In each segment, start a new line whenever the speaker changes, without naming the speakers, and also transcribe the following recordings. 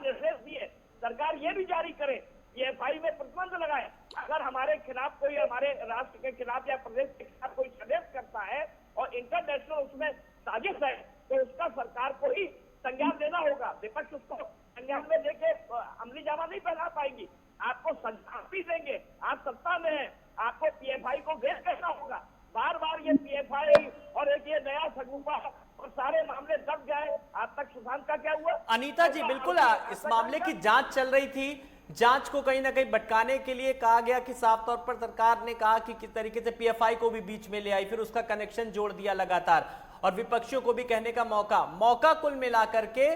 निर्देश दिए, सरकार ये भी जारी करे, पीएफआई में प्रतिबंध लगाए। अगर हमारे खिलाफ कोई, हमारे राष्ट्र के खिलाफ या प्रदेश के खिलाफ कोई षड्यंत्र करता है और इंटरनेशनल उसमें साजिश है, तो उसका सरकार को ही संज्ञान लेना होगा। विपक्ष उसको संज्ञान में लेके अमली जामा नहीं पहना पाएंगी। आपको सजा भी देंगे, आप सत्ता में हैं, आपको पीएफआई को वेट करना होगा। बार बार ये पीएफआई और एक ये नया सगुफा और सारे मामले दब गए। आज तक सुशांत का क्या हुआ?
अनीता जी, बिल्कुल इस मामले की जांच चल रही थी। जांच को कहीं ना कहीं भटकाने के लिए कहा गया कि साफ तौर पर सरकार ने कहा कि किस तरीके से पीएफआई को भी बीच में ले आई, फिर उसका कनेक्शन जोड़ दिया लगातार, और विपक्षियों को भी कहने का मौका कुल मिलाकर के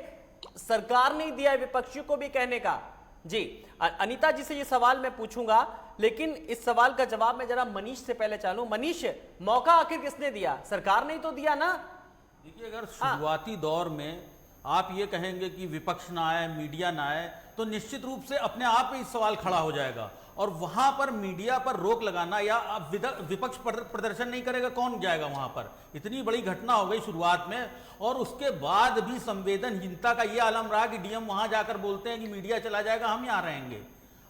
सरकार ने दिया है विपक्षियों को भी कहने का। जी अनीता जी से ये सवाल मैं पूछूंगा, लेकिन इस सवाल का जवाब मैं जरा मनीष से पहले चालू। मनीष, मौका आखिर किसने दिया? सरकार ने ही तो दिया ना।
देखिए, अगर शुरुआती दौर में आप ये कहेंगे कि विपक्ष ना आए, मीडिया ना आए, तो निश्चित रूप से अपने आप ही सवाल खड़ा हो जाएगा, और वहां पर मीडिया पर रोक लगाना या विपक्ष प्रदर्शन नहीं करेगा, कौन जाएगा वहां पर? इतनी बड़ी घटना हो गई शुरुआत में, और उसके बाद भी संवेदनहीनता का यह आलम रहा कि डीएम वहां जाकर बोलते हैं कि मीडिया चला जाएगा, हम यहां रहेंगे।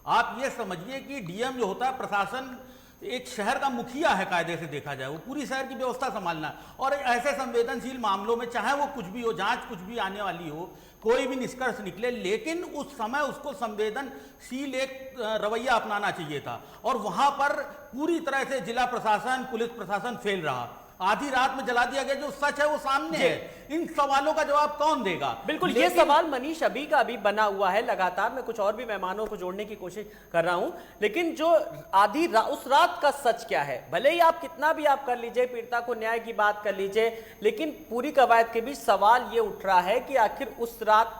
आप ये समझिए कि डीएम जो होता है, प्रशासन एक शहर का मुखिया है, कायदे से देखा जाए वो पूरी शहर की व्यवस्था संभालना, और ऐसे संवेदनशील मामलों में चाहे वो कुछ भी हो, जांच कुछ भी आने वाली हो, कोई भी निष्कर्ष निकले, लेकिन उस समय उसको संवेदनशील एक रवैया अपनाना चाहिए था, और वहां पर पूरी तरह से जिला प्रशासन, पुलिस प्रशासन फेल रहा। आधी रात में जला दिया गया, जो सच है वो सामने है। इन सवालों का जवाब कौन देगा?
बिल्कुल, ये सवाल मनीष अभी का अभी बना हुआ है लगातार। मैं कुछ और भी मेहमानों को जोड़ने की कोशिश कर रहा हूं, लेकिन जो उस रात का सच क्या है? भले ही आप कितना भी आप कर लीजिए, पीड़िता को न्याय की बात कर लीजिए, लेकिन पूरी कवायद के बीच सवाल ये उठ रहा है कि आखिर उस रात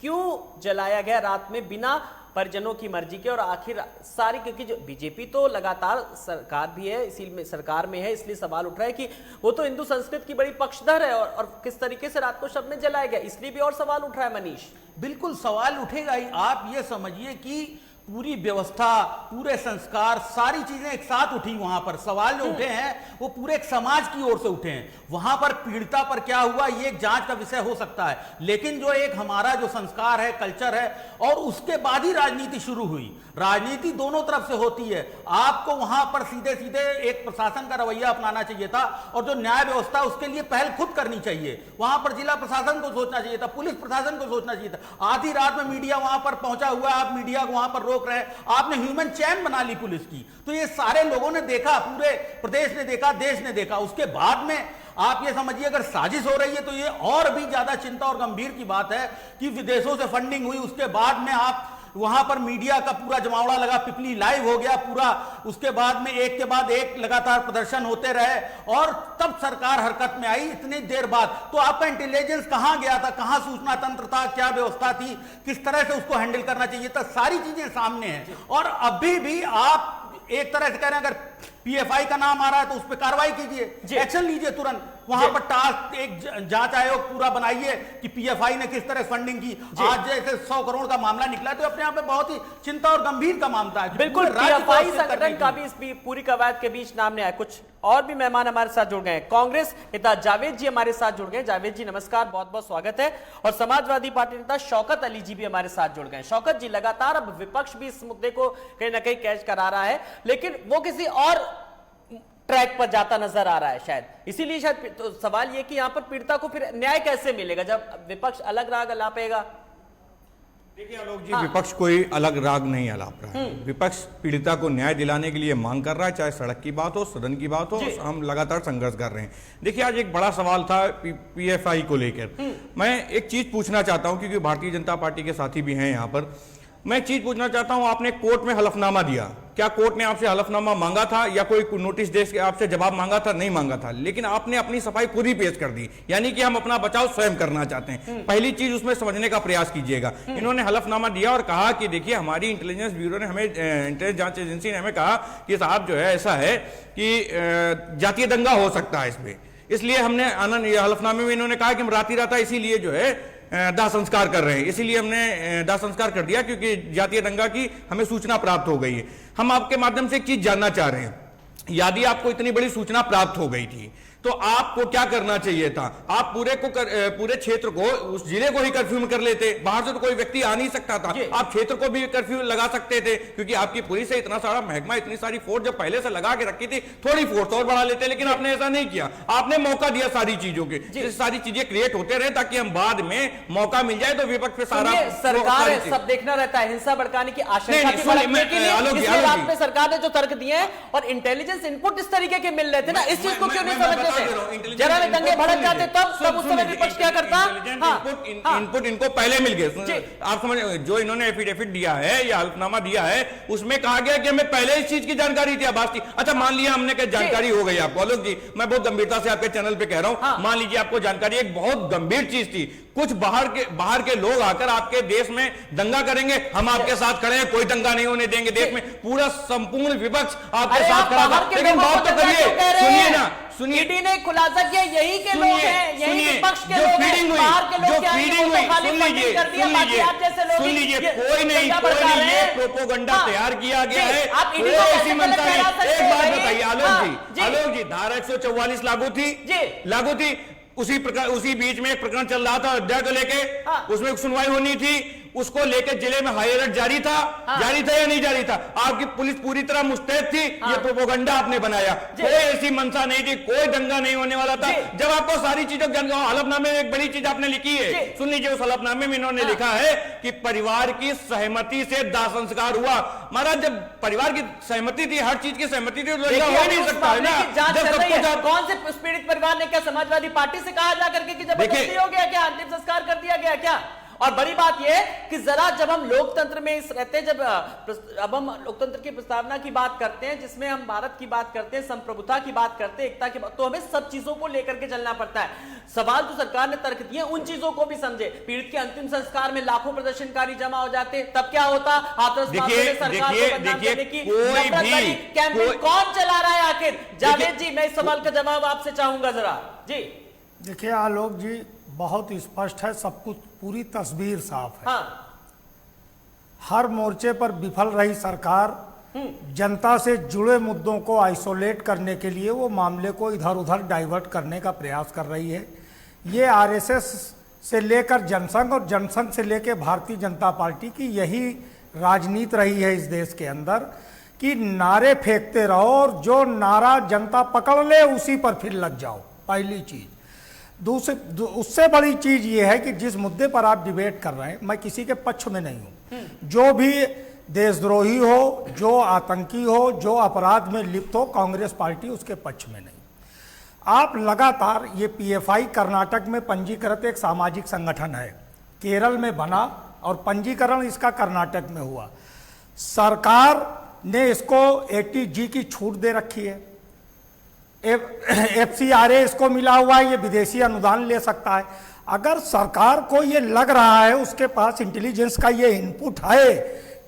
क्यों जलाया गया, रात में बिना परिजनों की मर्जी के, और आखिर सारी, क्योंकि जो बीजेपी तो लगातार सरकार भी है, इसीलिए सरकार में है, इसलिए सवाल उठ रहा है कि वो तो हिंदू संस्कृति की बड़ी पक्षधर है, और किस तरीके से रात को शव में जलाया गया, इसलिए भी और सवाल उठ रहा है। मनीष,
बिल्कुल सवाल उठेगा ही। आप ये समझिए कि पूरी व्यवस्था, पूरे संस्कार, सारी चीजें एक साथ उठी। वहां पर सवाल जो उठे हैं वो पूरे एक समाज की ओर से उठे हैं। वहां पर पीड़िता पर क्या हुआ ये एक जांच का विषय हो सकता है, लेकिन जो एक हमारा जो संस्कार है, कल्चर है, और उसके बाद ही राजनीति शुरू हुई। राजनीति दोनों तरफ से होती है। आपको वहां पर सीधे सीधे एक प्रशासन का रवैया अपनाना चाहिए था, और जो न्याय व्यवस्था उसके लिए पहल खुद करनी चाहिए। वहां पर जिला प्रशासन को सोचना चाहिए था, पुलिस प्रशासन को सोचना चाहिए था। आधी रात में मीडिया वहां पर पहुंचा हुआ, आप मीडिया को वहां पर रोक रहे हैं, आपने ह्यूमन चैन बना ली पुलिस की। तो ये सारे लोगों ने देखा, पूरे प्रदेश ने देखा, देश ने देखा। उसके बाद में आप ये समझिए अगर साजिश हो रही है तो ये और भी ज्यादा चिंता और गंभीर की बात है कि विदेशों से फंडिंग हुई, उसके बाद में आप वहां पर मीडिया का पूरा जमावड़ा लगा, पिपली लाइव हो गया पूरा, उसके बाद में एक के बाद एक लगातार प्रदर्शन होते रहे, और तब सरकार हरकत में आई इतनी देर बाद। तो आपका इंटेलिजेंस कहां गया था, कहां सूचना तंत्र था, क्या व्यवस्था थी, किस तरह से उसको हैंडल करना चाहिए था, सारी चीजें सामने हैं। और अभी भी आप एक तरह से कह रहे हैं अगर पीएफआई का नाम आ रहा है तो उस पर कार्रवाई कीजिए, एक्शन लीजिए तुरंत। वहां पर टास्क एक जांच आयोग पूरा बनाइए कि पीएफआई ने किस तरह फंडिंग की। आज जैसे 100 करोड़ का मामला निकला तो अपने आप में बहुत ही चिंता और गंभीर का मामला है।
बिल्कुल, पीएफआई संगठन का भी इस पूरी कवायद के बीच नाम नहीं आया। कुछ और भी मेहमान हमारे साथ जुड़ गए हैं। कांग्रेस नेता जावेद जी हमारे साथ जुड़ गए। जावेद जी नमस्कार, बहुत बहुत स्वागत है। और समाजवादी पार्टी नेता शौकत अली जी भी हमारे साथ जुड़ गए। शौकत जी, लगातार अब विपक्ष भी इस मुद्दे को कहीं ना कहीं कैच करा रहा है, लेकिन वो किसी और ट्रैक पर जाता नजर आ रहा है शायद, इसीलिए शायद तो सवाल ये कि यहां पर पीड़िता को फिर न्याय कैसे मिलेगा जब विपक्ष अलग राग अलापेगा?
देखिए आलोक जी, विपक्ष कोई अलग राग नहीं अलाप रहा है। विपक्ष पीड़िता को न्याय दिलाने के लिए मांग कर रहा है, चाहे सड़क की बात हो, सदन की बात हो, हम लगातार संघर्ष कर रहे हैं। देखिए, आज एक बड़ा सवाल था पीएफआई को लेकर। मैं एक चीज पूछना चाहता हूं, क्योंकि भारतीय जनता पार्टी के साथी भी हैं यहाँ पर। मैं एक चीज पूछना चाहता हूं, आपने कोर्ट में हलफनामा दिया, क्या कोर्ट ने आपसे हलफनामा मांगा था या कोई नोटिस दे के आपसे जवाब मांगा था? नहीं मांगा था, लेकिन आपने अपनी सफाई खुद ही पेश कर दी, यानी कि हम अपना बचाव स्वयं करना चाहते हैं। पहली चीज उसमें समझने का प्रयास कीजिएगा। इन्होंने हलफनामा दिया और कहा कि देखिए, हमारी इंटेलिजेंस ब्यूरो ने हमें, इंटेलिजेंस जांच एजेंसी ने हमें कहा कि साहब जो है ऐसा है कि जातीय दंगा हो सकता है इसमें, इसलिए हमने हलफनामे में इन्होंने कहा कि हम राती राता इसीलिए जो है दाह संस्कार कर रहे हैं, इसीलिए हमने दाह संस्कार कर दिया क्योंकि जातीय दंगा की हमें सूचना प्राप्त हो गई है। हम आपके माध्यम से एक चीज जानना चाह रहे हैं, यदि आपको इतनी बड़ी सूचना प्राप्त हो गई थी तो आपको क्या करना चाहिए था? आप पूरे क्षेत्र को, उस जिले को ही कर्फ्यू में कर लेते। बाहर से तो कोई व्यक्ति आ नहीं सकता था, आप क्षेत्र को भी कर्फ्यू लगा सकते थे, क्योंकि आपकी पुलिस है इतना सारा महकमा, इतनी सारी फोर्स जब पहले से लगा के रखी थी, थोड़ी फोर्स और बढ़ा लेते। लेकिन आपने ऐसा नहीं किया, आपने मौका दिया सारी चीजों के, सारी चीजें क्रिएट होते रहे ताकि हम बाद में मौका मिल जाए तो विपक्ष पे सारा
सरकार सब देखना रहता है, हिंसा भड़काने की आशंका की भड़कने के लिए रात में सरकार ने जो तर्क दिए हैं और इंटेलिजेंस इनपुट इस तरीके के मिल रहे थे ना, इस चीज को क्यों नहीं समझ रहे थे? जरा में दंगे भड़क जाते तब उस समय विपक्ष क्या करता?
इनपुट इनको पहले मिल गए। आप समझ, जो इन्होंने एफिडेविट दिया है या हल्फनामा दिया है उसमें कहा गया कि हमें पहले इस चीज की जानकारी थी, आभास थी। अच्छा मान लिया हमने कि जानकारी हो गई आपको, आलोक जी मैं बहुत गंभीरता से आपके चैनल पे कह रहा हूं, मान लीजिए आपको जानकारी, एक बहुत गंभीर चीज थी, कुछ बाहर के लोग आकर आपके देश में दंगा करेंगे, हम आपके साथ खड़े हैं, कोई दंगा नहीं होने देंगे देश में, पूरा संपूर्ण विपक्ष आपके साथ खड़ा था। लेकिन बात तो करिए, सुनिए ना, सुनिए,
ईडी ने खुलासा किया यही के लोग हैं, यही विपक्ष के लोग हैं, बाहर के लोग क्या हैं, वो तो खाली फंडिंग कर दिया, बाकी आप जैसे लोग
सुन लीजिए, कोई नहीं ये प्रोपोगंडा तैयार किया गया है।
आप ईडी को
ऐसी मनता है। एक बात बताइए आलोक जी, धारा 144 लागू थी, उसी बीच में एक प्रकरण चल रहा था अयोध्या को लेके, उसमें सुनवाई होनी थी, उसको लेकर जिले में हाई अलर्ट जारी था या नहीं जारी था? आपकी पुलिस पूरी तरह मुस्तैद थी, ये प्रोपोगंडा आपने बनाया, कोई ऐसी मंशा नहीं थी, कोई दंगा नहीं होने वाला था। जब आपको सारी चीजों हलफनामे में एक बड़ी चीज आपने लिखी है, सुन लीजिए, उस हलफनामे में इन्होंने लिखा है कि परिवार की सहमति से दाह संस्कार हुआ। महाराज जब परिवार की सहमति थी, हर चीज की सहमति थी, तो हो नहीं सकता है ना।
कौन से पीड़ित परिवार ने क्या समाजवादी पार्टी से कहा जाकर के जबरदस्ती हो गया क्या, अंतिम संस्कार कर दिया गया क्या? और बड़ी बात यह कि जरा जब हम लोकतंत्र में इस रहते हैं, अब हम लोकतंत्र की प्रस्तावना की बात करते हैं, जिसमें हम भारत की बात करते हैं, संप्रभुता की बात करते हैं, एकता की बात, तो हमें सब चीजों को लेकर के चलना पड़ता है। सवाल जो सरकार ने तर्क दिए उन चीजों को भी समझे। पीड़ित के अंतिम संस्कार में लाखों प्रदर्शनकारी जमा हो जाते, तब क्या होता? हाथरस मामले में सरकार को बदनाम करने की कैंपेन कौन चला रहा है आखिर? जावेद जी, मैं इस सवाल का जवाब आपसे चाहूंगा जरा जी।
देखिए आलोक जी, बहुत स्पष्ट है, सब कुछ पूरी तस्वीर साफ है। हर मोर्चे पर विफल रही सरकार जनता से जुड़े मुद्दों को आइसोलेट करने के लिए वो मामले को इधर उधर डाइवर्ट करने का प्रयास कर रही है। ये आरएसएस से लेकर जनसंघ और जनसंघ से लेकर भारतीय जनता पार्टी की यही राजनीति रही है इस देश के अंदर कि नारे फेंकते रहो और जो नारा जनता पकड़ ले उसी पर फिर लग जाओ, पहली चीज। उससे बड़ी चीज ये है कि जिस मुद्दे पर आप डिबेट कर रहे हैं, मैं किसी के पक्ष में नहीं हूं। जो भी देशद्रोही हो, जो आतंकी हो, जो अपराध में लिप्त हो, कांग्रेस पार्टी उसके पक्ष में नहीं। आप लगातार ये पीएफआई कर्नाटक में पंजीकृत एक सामाजिक संगठन है, केरल में बना और पंजीकरण इसका कर्नाटक में हुआ। सरकार ने इसको 80G की छूट दे रखी है, FCRA इसको मिला हुआ है, ये विदेशी अनुदान ले सकता है। अगर सरकार को ये लग रहा है, उसके पास इंटेलिजेंस का ये इनपुट है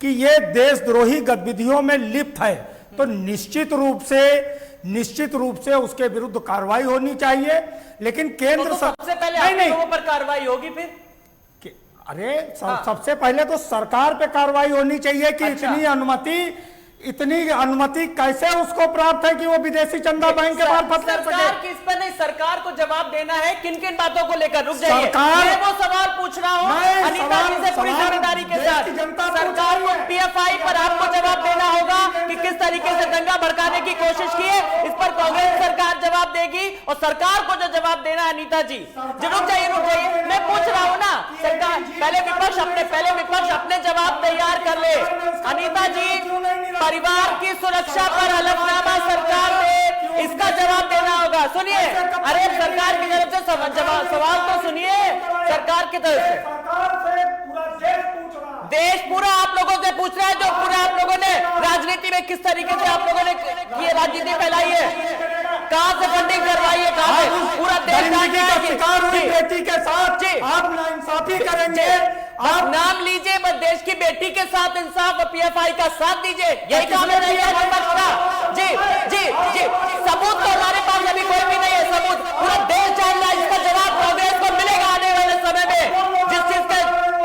कि ये देशद्रोही गतिविधियों में लिप्त है, तो निश्चित रूप से उसके विरुद्ध कार्रवाई होनी चाहिए। लेकिन केंद्र
तो सबसे पहले लोगों पर कार्रवाई होगी फिर?
अरे सबसे पहले तो सरकार पे कार्रवाई होनी चाहिए कि अच्छा। इतनी अनुमति कैसे उसको प्राप्त है कि वो विदेशी चंदा बैंक के मार्फत कर सके?
सरकार किस पर नहीं, सरकार को जवाब देना है किन किन बातों को लेकर। रुक जाइए, मैं वो सवाल पूछ रहा हूँ अनीता जी से पूरी जिम्मेदारी के साथ। सरकार को पीएफआई पर आपको जवाब देना होगा कि किस तरीके से दंगा भड़काने की कोशिश की है, इस पर कांग्रेस सरकार जवाब देगी। और सरकार को जो जवाब देना है अनीता जी, रुक जाइए, मैं पूछ रहा हूँ ना, सरकार पहले विपक्ष अपने जवाब तैयार कर ले। अनीता जी, परिवार की सुरक्षा पर हलफनामा सरकार ने, इसका जवाब देना होगा। सुनिए, अरे सरकार की तरफ से सवाल तो सुनिए, सरकार की तरफ से देश पूरा आप लोगों से पूछ रहा है, जो पूरा आप लोगों ने राजनीति में किस तरीके से आप लोगों ने ये राजनीति फैलाई है, कहां से फंडिंग करवाई है, कहां से पूरा देश
बेटी के साथ आप नाइंसाफी करेंगे।
आप नाम लीजिए, बस देश की बेटी के साथ इंसाफ और पीएफआई का साथ दीजिए, यही काम है विपक्ष का। जी जी जी, सबूत तो हमारे पास अभी कोई भी नहीं है, सबूत पूरा देश जान रहा है, इसका जवाब कांग्रेस को मिलेगा आने वाले समय में। जिस चीज का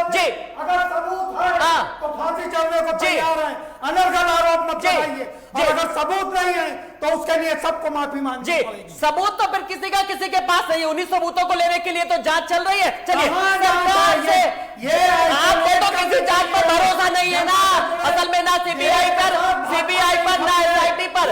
जी,
अगर सबूत है तो फांसी चढ़ने को तैयार हैं, अनर्गल आरोप मत लगाइए, और अगर सबूत नहीं है तो उसके लिए सबको माफी मांगनी
जी,
पड़ेगी।
सबूत तो फिर किसी के पास नहीं है। उन्हीं सबूतों को लेने के लिए तो जांच चल रही है। चलिए,
कहाँ
सरकार
जांच है?
से आपको तो किसी जांच पर भरोसा नहीं है ना, असल में ना सीबीआई पर ना एसआईटी पर।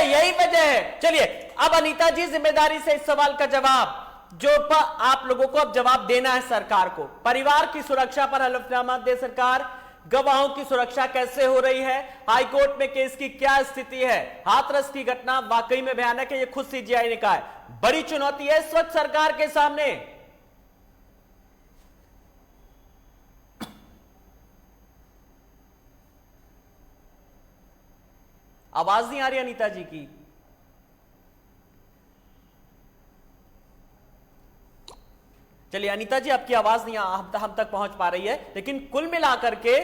यही वजह है। चलिए, अब अनीता जी, जिम्मेदारी से इस सवाल का जवाब जो आप लोगों को अब जवाब देना है सरकार को। परिवार की सुरक्षा पर हलफनामा दे सरकार, गवाहों की सुरक्षा कैसे हो रही है, हाईकोर्ट में केस की क्या स्थिति है। हाथरस की घटना वाकई में भयानक है, यह खुद सीजीआई ने कहा है। बड़ी चुनौती है इस वक्त सरकार के सामने। आवाज नहीं आ रही अनीता जी की। चलिए अनीता जी, आपकी आवाज नहीं हम तक पहुंच पा रही है, लेकिन कुल मिलाकर के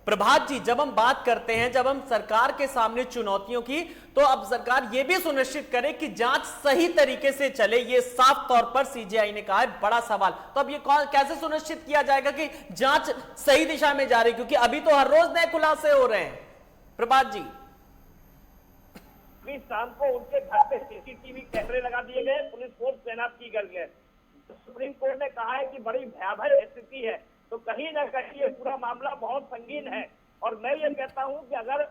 प्रभात जी, जब हम बात करते हैं, जब हम सरकार के सामने चुनौतियों की, तो अब सरकार यह भी सुनिश्चित करे कि जांच सही तरीके से चले। यह साफ तौर पर सीजीआई ने कहा है, बड़ा सवाल। तो अब ये कैसे सुनिश्चित किया जाएगा कि जांच सही दिशा में जा रही, क्योंकि अभी तो हर रोज नए खुलासे हो रहे हैं। प्रभात जी,
शाम को उनके घर पे सीसीटीवी कैमरे लगा दिए गए, पुलिस फोर्स तैनात की गई है। सुप्रीम कोर्ट ने कहा है कि बड़ी भयावह स्थिति है, तो कहीं ना कहीं ये पूरा मामला बहुत संगीन है। और मैं ये कहता हूं कि अगर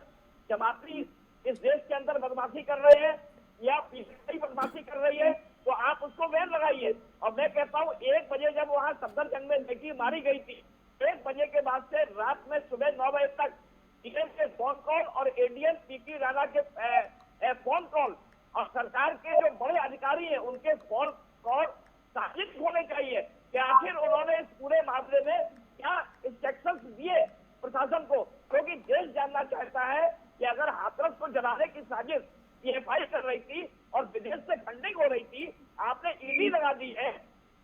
जमाती इस देश के अंदर बदमाशी कर रहे हैं या पीछे बदमाशी कर रही है, तो आप उसको बैन लगाइए। और मैं कहता हूं 1 बजे जब वहां सफदरजंग में लड़की मारी गई थी, 1 बजे के बाद से रात में सुबह 9 बजे तक डीएम के फोन कॉल और एडीएम पीपी राणा के फोन कॉल और सरकार के जो बड़े अधिकारी हैं उनके फोन कॉल साजिश होने चाहिए कि आखिर उन्होंने इस पूरे मामले में क्या इंस्ट्रक्शंस दिए प्रशासन को, क्योंकि देश जानना चाहता है कि अगर हाथरस को जलाने की साजिश पीएफआई कर रही थी और विदेश से फंडिंग हो रही थी, आपने ईडी लगा दी है।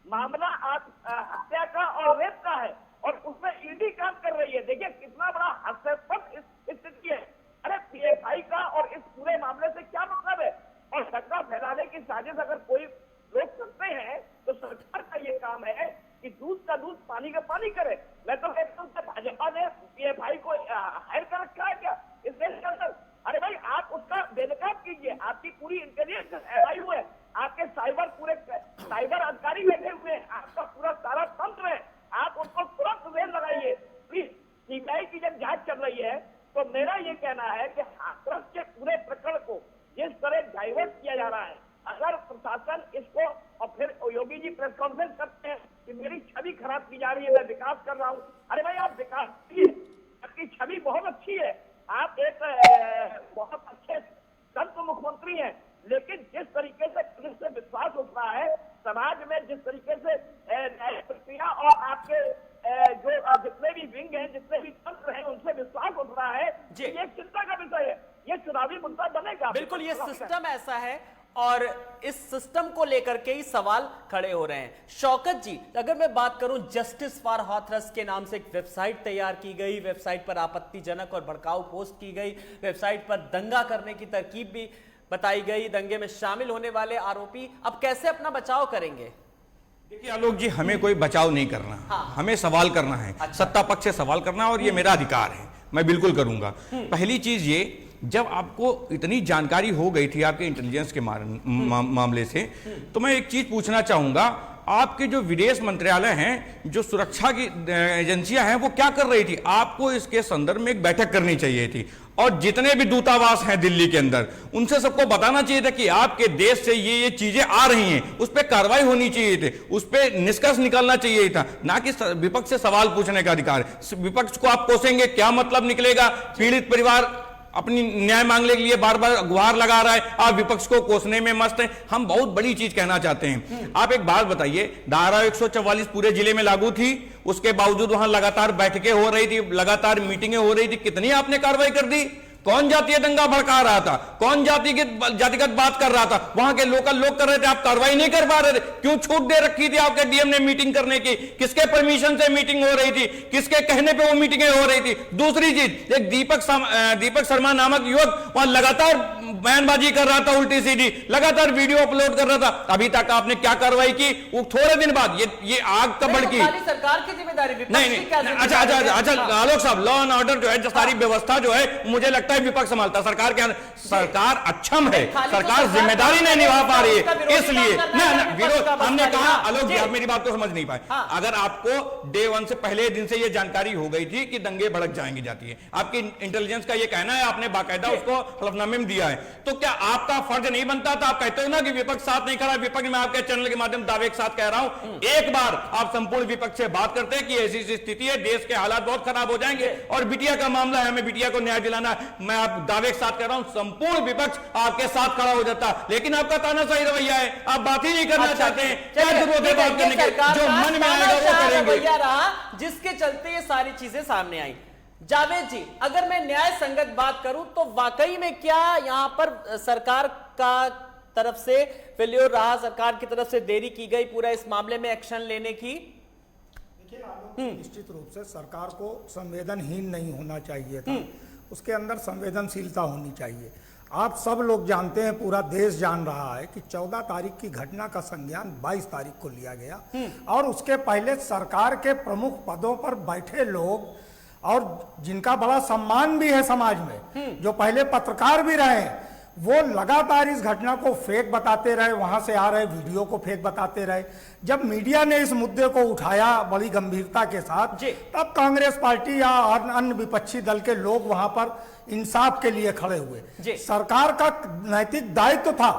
मामला हत्या का और रेप का है और उसमें ईडी काम कर रही है। देखिए कितना बड़ा हास्यास्पद स्थिति है। अरे पीएफआई का और इस पूरे मामले से क्या मतलब है? और दंगा फैलाने की साजिश अगर कोई लोग करते हैं तो सरकार का ये काम है कि दूध का दूध पानी का पानी करे। मैं तो कहता हूँ भाजपा ने पीएफआई को हायर कर रखा है क्या इस देश के अंदर? अरे भाई आप उसका बेनकाब कीजिए। आपकी पूरी इंटेलिजेंस एआई है, आपके साइबर अधिकारी बैठे हुए हैं, आपका पूरा सारा तंत्र है, आप उसको तुरंत रेल लगाइए प्लीज। सीबीआई की जब जांच चल रही है तो मेरा ये कहना है कि हाथरस के पूरे प्रकरण को जिस तरह डाइवर्ट किया जा रहा है, अगर प्रशासन इसको, और फिर योगी जी प्रेस कॉन्फ्रेंस करते हैं कि मेरी छवि खराब की जा रही है, मैं विकास कर रहा हूँ। अरे भाई आप विकास कीजिए, आपकी छवि बहुत अच्छी है, आप एक बहुत अच्छे संत मुख्यमंत्री हैं, लेकिन जिस तरीके से पुलिस से विश्वास उठ रहा है, समाज में जिस तरीके से न्याय प्रक्रिया और आपके जो जितने भी विंग हैं, जितने भी तंत्र हैं, उनसे विश्वास उठ रहा है, ये चिंता का विषय है। ये चुनावी मुद्दा बनेगा।
बिल्कुल, ये सिस्टम ऐसा है और इस सिस्टम को लेकर के ही सवाल खड़े हो रहे हैं। शौकत जी, अगर मैं बात करूं, जस्टिस फॉर हाथरस के नाम से एक वेबसाइट तैयार की गई, वेबसाइट पर आपत्तिजनक और भड़काऊ पोस्ट की गई, वेबसाइट पर दंगा करने की तरकीब भी बताई गई, दंगे में शामिल होने वाले आरोपी अब कैसे अपना बचाव करेंगे?
देखिए आलोक जी, हमें कोई बचाव नहीं करना, हमें सवाल करना है। सत्ता पक्ष से सवाल करना और ये मेरा अधिकार है, मैं बिल्कुल करूंगा। पहली चीज ये, जब आपको इतनी जानकारी हो गई थी आपके इंटेलिजेंस के मामले से, तो मैं एक चीज पूछना चाहूंगा, आपके जो विदेश मंत्रालय हैं, जो सुरक्षा की एजेंसियां हैं, वो क्या कर रही थी? आपको इसके संदर्भ में एक बैठक करनी चाहिए थी और जितने भी दूतावास हैं दिल्ली के अंदर, उनसे सबको बताना चाहिए था कि आपके देश से ये चीजें आ रही हैं, उस पर कार्रवाई होनी चाहिए थी, उस पर निष्कर्ष निकालना चाहिए था, ना कि विपक्ष से सवाल पूछने का अधिकार। विपक्ष को आप कोसेंगे, क्या मतलब निकलेगा? पीड़ित परिवार अपनी न्याय मांगने के लिए बार बार गुहार लगा रहा है, आप विपक्ष को कोसने में मस्त हैं। हम बहुत बड़ी चीज कहना चाहते हैं। आप एक बात बताइए, धारा 144 पूरे जिले में लागू थी, उसके बावजूद वहां लगातार बैठकें हो रही थी, लगातार मीटिंगें हो रही थी, कितनी आपने कार्रवाई कर दी? कौन जातीय दंगा भड़का रहा था? कौन जातिगत बात कर रहा था? वहां के लोकल लोग कर रहे थे, आप कार्रवाई नहीं कर पा रहे थे। क्यों छूट दे रखी थी आपके डीएम ने मीटिंग करने की? किसके परमिशन से मीटिंग हो रही थी? किसके कहने पे वो मीटिंगें हो रही थी? दूसरी चीज, एक दीपक शर्मा नामक युवक वहां लगातार बयानबाजी कर रहा था उल्टी सीधी, लगातार वीडियो अपलोड कर रहा था। अभी तक आपने क्या कार्रवाई की? वो थोड़े दिन बाद ये आग कब भड़की?
सरकार की जिम्मेदारी,
नहीं, अच्छा आलोक साहब, लॉ एंड ऑर्डर जो है, सारी व्यवस्था जो है, मुझे लगता है विपक्ष संभालता। सरकार अक्षम है, सरकार जिम्मेदारी नहीं निभा पा रही है, इसलिए विरोध। हमने कहा, आलोक जी आप मेरी बात को समझ नहीं पाए। अगर आपको डे 1 से पहले दिन से ये जानकारी हो गई थी कि दंगे भड़क जाएंगे जाती है, आपकी इंटेलिजेंस का ये कहना है, आपने बाकायदा उसको हलफनामे में दिया है, तो क्या आपका फर्ज नहीं बनता था? आप कहते हो ना कि विपक्ष साथ नहीं खड़ा, विपक्ष में आपके चैनल के माध्यम दावे के साथ कह रहा हूं, एक बार आप संपूर्ण विपक्ष से बात करते हैं कि ऐसी स्थिति है, देश के हालात बहुत खराब हो जाएंगे और बिटिया का मामला है, हमें बिटिया को न्याय दिलाना है, मैं आप दावे के साथ कह रहा हूं, संपूर्ण विपक्ष आपके साथ खड़ा हो जाता। लेकिन आपका तानाशाही रवैया है, आप बात ही नहीं करना चाहते हैं। क्या जरूरत है बात करने की? जो मन में आएगा वो करेंगे,
जिसके चलते ये सारी चीजें सामने आई। जावेद जी, अगर मैं न्याय संगत बात करूं तो वाकई में क्या यहां पर सरकार का तरफ से फेल्योर रहा, सरकार की तरफ से देरी की गई पूरा इस मामले में एक्शन लेने की?
देखिए, निश्चित रूप से सरकार को संवेदनहीन नहीं होना चाहिए था, उसके अंदर संवेदनशीलता होनी चाहिए। आप सब लोग जानते हैं, पूरा देश जान रहा है कि 14 तारीख की घटना का संज्ञान 22 तारीख को लिया गया और उसके पहले सरकार के प्रमुख पदों पर बैठे लोग और जिनका बड़ा सम्मान भी है समाज में, जो पहले पत्रकार भी रहे, वो लगातार इस घटना को फेक बताते रहे, वहां से आ रहे वीडियो को फेक बताते रहे। जब मीडिया ने इस मुद्दे को उठाया बड़ी गंभीरता के साथ, तब कांग्रेस पार्टी या अन्य विपक्षी दल के लोग वहां पर इंसाफ के लिए खड़े हुए। सरकार का नैतिक दायित्व था।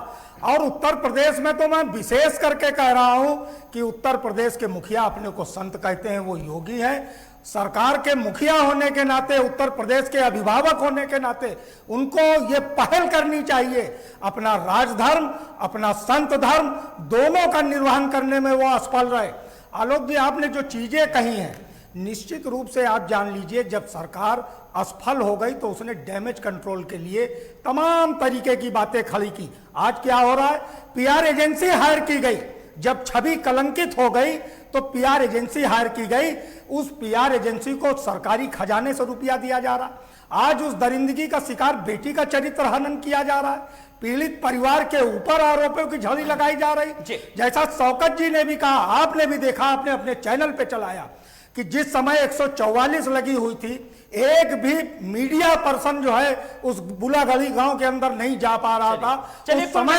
और उत्तर प्रदेश में तो मैं विशेष करके कह रहा हूं कि उत्तर प्रदेश के मुखिया अपने को संत कहते हैं, वो योगी हैं। सरकार के मुखिया होने के नाते, उत्तर प्रदेश के अभिभावक होने के नाते उनको ये पहल करनी चाहिए, अपना राजधर्म, अपना संत धर्म दोनों का निर्वहन करने में वो असफल रहे। आलोक जी, आपने जो चीजें कही हैं, निश्चित रूप से आप जान लीजिए, जब सरकार असफल हो गई तो उसने डैमेज कंट्रोल के लिए तमाम तरीके की बातें खड़ी की। आज क्या हो रहा है? पीआर एजेंसी हायर की गई। जब छवि कलंकित हो गई तो पीआर एजेंसी हायर की गई, उस पीआर एजेंसी को सरकारी खजाने से रुपया दिया जा रहा। आज उस दरिंदगी का शिकार बेटी का चरित्र हनन किया जा रहा है, पीड़ित परिवार के ऊपर आरोपों की झड़ी लगाई जा रही। जैसा शौकत जी ने भी कहा, आपने भी देखा, आपने अपने चैनल पे चलाया कि जिस समय 144 लगी हुई थी, एक भी मीडिया पर्सन जो है उस बुलागढ़ी गांव के अंदर नहीं जा पा रहा था। उस समय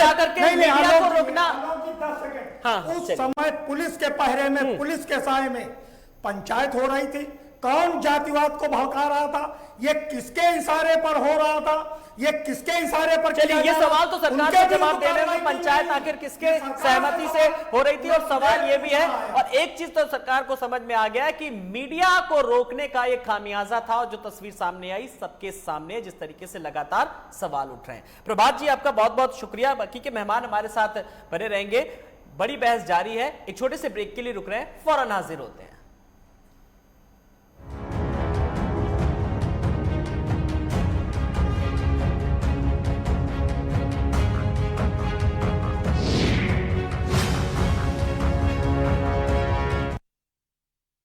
उस समय पुलिस के पहरे में, पुलिस के साए में पंचायत हो रही थी। कौन जातिवाद को भड़का रहा था? ये किसके इशारे पर हो रहा था? ये किसके इशारे पर?
चलिए, ये सवाल तो सरकार को जवाब देने में, पंचायत आखिर किसके सहमति से हो रही थी? और सवाल ये भी है, और एक चीज तो सरकार को समझ में आ गया कि मीडिया को रोकने का एक खामियाजा था, और जो तस्वीर सामने आई सबके सामने, जिस तरीके से लगातार सवाल उठ रहे हैं। प्रभात जी, आपका बहुत बहुत शुक्रिया। बाकी के मेहमान हमारे साथ बने रहेंगे, बड़ी बहस जारी है। एक छोटे से ब्रेक के लिए रुक रहे हैं, फौरन हाजिर होते हैं।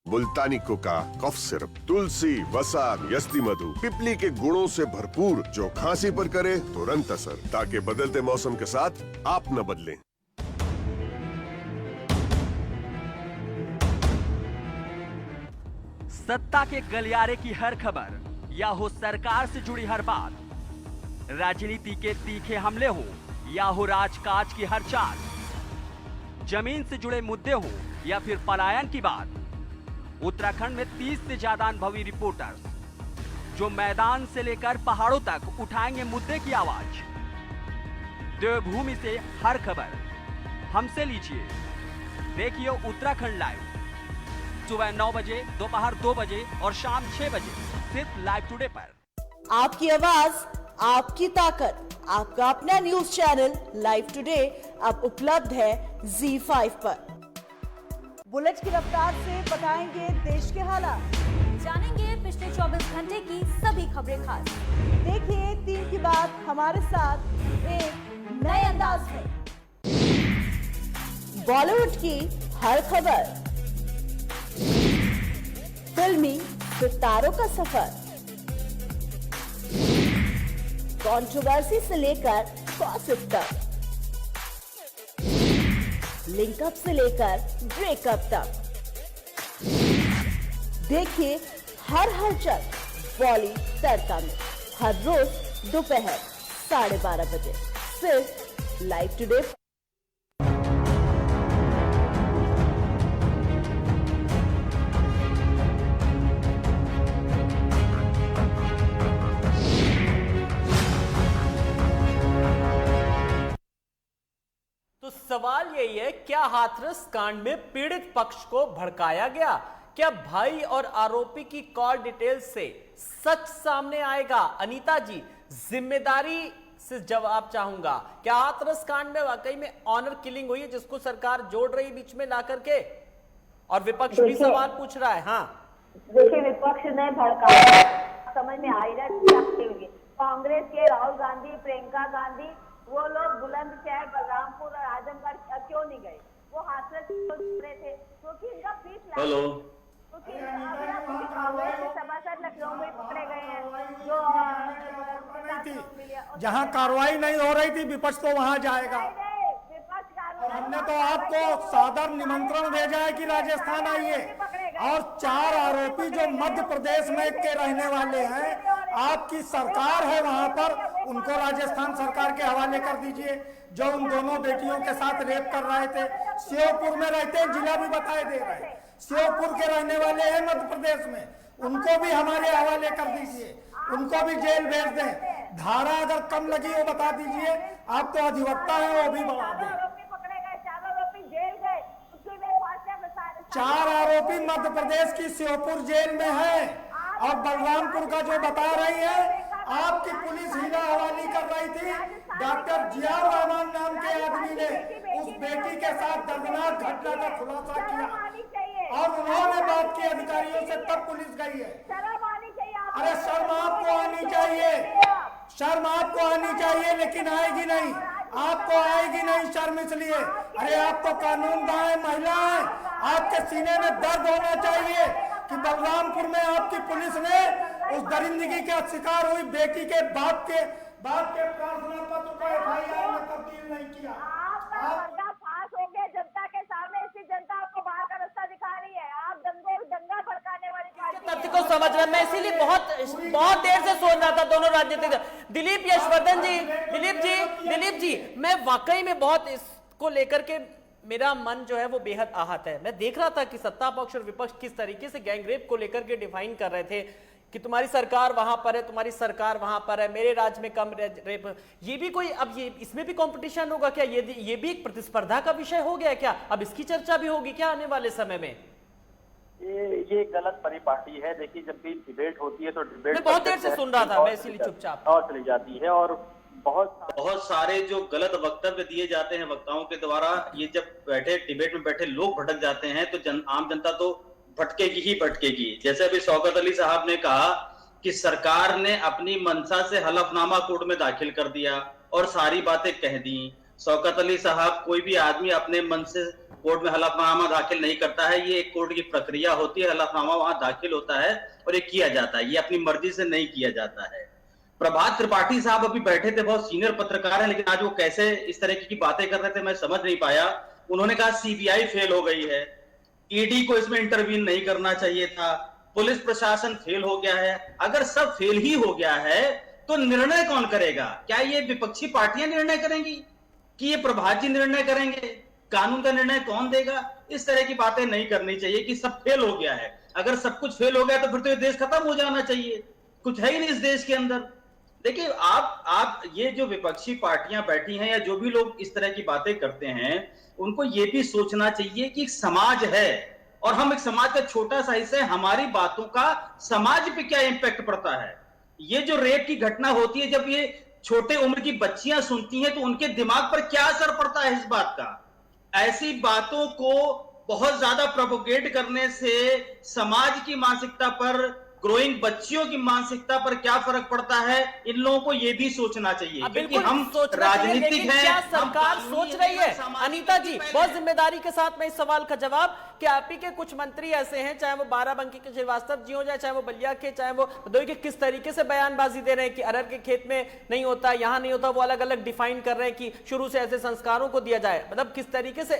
मुल्तानी कोका कफ सिरप, तुलसी, वसा, यस्ती मधु, पिपली के गुणों से भरपूर, जो खांसी पर करे तुरंत असर, ताकि बदलते मौसम के साथ आप न बदलें।
सत्ता के गलियारे की हर खबर या हो सरकार से जुड़ी हर बात, राजनीति के तीखे हमले हो या हो राजकाज की हर चाल, जमीन से जुड़े मुद्दे हो या फिर पलायन की बात, उत्तराखंड में 30 से ज्यादा अनुभवी रिपोर्टर्स जो मैदान से लेकर पहाड़ों तक उठाएंगे मुद्दे की आवाज। देवभूमि से हर खबर हमसे लीजिए। देखिए उत्तराखंड लाइव, सुबह 9 बजे, दोपहर 2 बजे और शाम 6 बजे, सिर्फ लाइव टुडे पर।
आपकी आवाज, आपकी ताकत, आपका अपना न्यूज चैनल लाइव टुडे अब उपलब्ध है ZEE5 पर। बुलेट की रफ्तार से बताएंगे देश के हालात,
जानेंगे पिछले 24 घंटे की सभी खबरें खास।
देखिए 3 की बात हमारे साथ एक नए अंदाज में। बॉलीवुड की हर खबर, फिल्मी सितारों का सफर, कंट्रोवर्सी से लेकर गॉसिप तक, लिंकअप से लेकर ब्रेकअप तक, देखिए हर हलचल बॉली तड़का में हर रोज दोपहर 12:30 बजे सिर्फ लाइव टुडे।
तो सवाल यही है, क्या हाथरस कांड में पीड़ित पक्ष को भड़काया गया? क्या भाई और आरोपी की कॉल डिटेल से सच सामने आएगा? अनीता जी, जिम्मेदारी से जवाब चाहूंगा, क्या हाथरस कांड में वाकई में ऑनर किलिंग हुई है जिसको सरकार जोड़ रही बीच में ला करके, और विपक्ष भी सवाल पूछ रहा है? हाँ
देखिए, विपक्ष ने भड़काया, समझ में आ ही रहा है। कांग्रेस के राहुल गांधी, प्रियंका गांधी, वो लोग बुलंदशहर, बलरामपुर और आजमगढ़ क्यों नहीं गए? वो हाथरस जुड़े थे क्योंकि इनका फीस कांग्रेस के सभासद लखनऊ में पकड़े गए हैं जो
जहां कार्रवाई नहीं हो रही थी विपक्ष तो वहां जाएगा। हमने तो आपको सादर निमंत्रण भेजा है कि राजस्थान आइए, और 4 आरोपी जो मध्य प्रदेश में के रहने वाले हैं, आपकी सरकार है वहां पर, उनको राजस्थान सरकार के हवाले कर दीजिए। जो उन दोनों बेटियों के साथ रेप कर रहे थे, श्योपुर में रहते हैं, जिला भी बताए दे रहे हैं, श्योपुर के रहने वाले हैं मध्य प्रदेश में, उनको भी हमारे हवाले कर दीजिए, उनको भी जेल भेज दें। धारा अगर कम लगी वो बता दीजिए, आप तो अधिवक्ता है, वो भी बढ़ा दें। 4 आरोपी मध्य प्रदेश की श्योपुर जेल में है, और बलरामपुर का जो बता रही है, आपकी पुलिस हीरा हवाली कर रही थी। डॉक्टर जियाउर रहमान नाम के आदमी ने उस बेटी के साथ दर्दनाक घटना का खुलासा किया, और उन्होंने बात की अधिकारियों से, तब पुलिस गई है। अरे शर्म आपको आनी चाहिए, शर्म आपको आनी चाहिए, लेकिन आएगी नहीं, आपको आएगी नहीं शर्म, इसलिए अरे आप तो कानूनदान है, महिला है, आपके सीने में दर्द होना चाहिए कि बलरामपुर में आपकी पुलिस ने उस दरिंदगी का शिकार हुई बेटी के बाप के प्रार्थना पत्र को FIR में तब्दील नहीं किया।
पास हो गए जनता के सामने, इसकी जनता आपको बाहर का रास्ता दिखा रही है। आप दंगा भड़काने वाली
तथ्य को समझ रहे हैं। मैं इसीलिए बहुत देर से सोच रहा था दोनों राजनीतिक। दिलीप यशवर्धन जी, दिलीप जी, मैं वाकई में बहुत इसको लेकर के मेरा मन जो है वो बेहद आहत है। मैं देख रहा था कि सत्ता पक्ष और विपक्ष किस तरीके से गैंग रेप को लेकर के डिफाइन कर रहे थे कि तुम्हारी सरकार वहां पर है, तुम्हारी सरकार वहां पर है, मेरे राज्य में कम रेप। ये भी कोई, अब ये इसमें भी कंपटीशन होगा क्या? ये भी एक प्रतिस्पर्धा का विषय हो गया क्या? अब इसकी चर्चा भी होगी क्या आने वाले समय में?
ये गलत परिपाटी है। देखिए, जब भी डिबेट होती है तो डिबेट
बहुत देर से सुन रहा था, मैं इसीलिए चुपचाप
और चली जाती है, और बहुत सारे जो गलत वक्तव्य दिए जाते हैं वक्ताओं के द्वारा। ये जब बैठे डिबेट में बैठे लोग भटक जाते हैं तो आम जनता तो भटकेगी ही भटकेगी। जैसे अभी शौकत अली साहब ने कहा कि सरकार ने अपनी मंशा से हलफनामा कोर्ट में दाखिल कर दिया और सारी बातें कह दी। शौकत अली साहब, कोई भी आदमी अपने मन से कोर्ट में हलफनामा दाखिल नहीं करता है, ये एक कोर्ट की प्रक्रिया होती है, हलफनामा वहां दाखिल होता है और ये किया जाता है, ये अपनी मर्जी से नहीं किया जाता है। प्रभात त्रिपाठी साहब अभी बैठे थे, बहुत सीनियर पत्रकार हैं, लेकिन आज वो कैसे इस तरह की बातें कर रहे थे मैं समझ नहीं पाया। उन्होंने कहा CBI फेल हो गई है, ED को इसमें इंटरवीन नहीं करना चाहिए था, पुलिस प्रशासन फेल हो गया है। अगर सब फेल ही हो गया है तो निर्णय कौन करेगा? क्या ये विपक्षी पार्टियां निर्णय करेंगी कि ये प्रभात जी निर्णय करेंगे? कानून का निर्णय कौन देगा? इस तरह की बातें नहीं करनी चाहिए कि सब फेल हो गया है। अगर सब कुछ फेल हो गया तो फिर तो ये देश खत्म हो जाना चाहिए, कुछ है ही नहीं इस देश के अंदर। देखिए, आप ये जो विपक्षी पार्टियां बैठी हैं या जो भी लोग इस तरह की बातें करते हैं, उनको ये भी सोचना चाहिए कि समाज है और हम एक समाज का छोटा सा हिस्सा है, हमारी बातों का समाज पे क्या इंपैक्ट पड़ता है। ये जो रेप की घटना होती है, जब ये छोटे उम्र की बच्चियां सुनती हैं तो उनके दिमाग पर क्या असर पड़ता है इस बात का। ऐसी बातों को बहुत ज्यादा प्रोपोगेट करने से समाज की मानसिकता पर ग्रोइंग बच्चियों की मानसिकता पर क्या फर्क पड़ता है, इन लोगों को ये भी सोचना चाहिए, क्योंकि हम राजनीतिक हैं।
क्या सरकार सोच रही है? अनीता जी, बहुत जिम्मेदारी के साथ मैं इस सवाल का जवाब कि आप ही के कुछ मंत्री ऐसे हैं, चाहे वो बाराबंकी के श्रीवास्तव जी हो जाए, चाहे वो बलिया के, चाहे वो भदोही के, किस तरीके से बयानबाजी दे रहे हैं कि अरहर के खेत में नहीं होता, यहां नहीं होता, वो अलग अलग डिफाइन कर रहे हैं कि शुरू से ऐसे संस्कारों को दिया जाए। मतलब किस तरीके से